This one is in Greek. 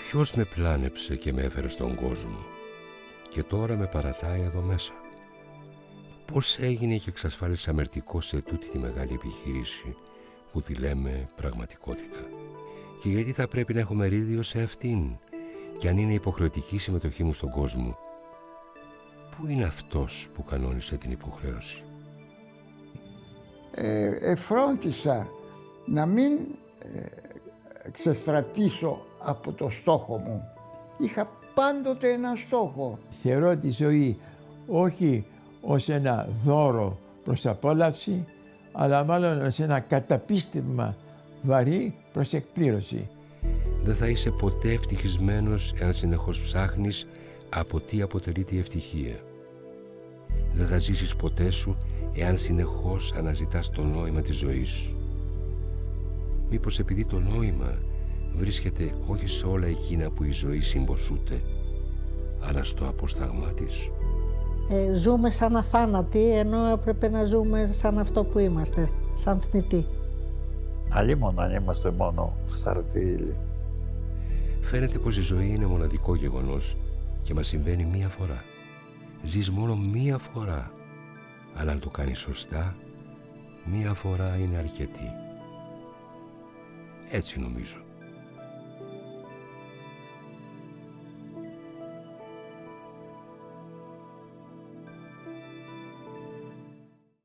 Ποιος με πλάνεψε και με έφερε στον κόσμο και τώρα με παρατάει εδώ μέσα? Πώς έγινε και εξασφάλισε αμερτικό σε τούτη τη μεγάλη επιχείρηση που τη λέμε πραγματικότητα? Και γιατί θα πρέπει να έχω μερίδιο σε αυτήν, και αν είναι υποχρεωτική η συμμετοχή μου στον κόσμο? Πού είναι αυτός που κανόνισε την υποχρέωση? Φρόντισα να μην ξεστρατήσω από το στόχο μου. Είχα πάντοτε ένα στόχο. Θεωρώ τη ζωή όχι ως ένα δώρο προς απόλαυση, αλλά μάλλον ως ένα καταπίστευμα βαρύ προς εκπλήρωση. Δεν θα είσαι ποτέ ευτυχισμένος εάν συνεχώς ψάχνεις από τι αποτελείται η ευτυχία. Δεν θα ζήσεις ποτέ σου εάν συνεχώς αναζητάς το νόημα της ζωής σου. Μήπως επειδή το νόημα βρίσκεται όχι σε όλα εκείνα που η ζωή συμποσούται, αλλά στο απόσταγμά της? Ζούμε σαν αθάνατοι, ενώ έπρεπε να ζούμε σαν αυτό που είμαστε, σαν θνητοί. Αλλήμον αν είμαστε μόνο φθαρτοί ύλη. Φαίνεται πως η ζωή είναι μοναδικό γεγονός και μας συμβαίνει μία φορά. Ζεις μόνο μία φορά, αλλά αν το κάνεις σωστά, μία φορά είναι αρκετή. Έτσι νομίζω.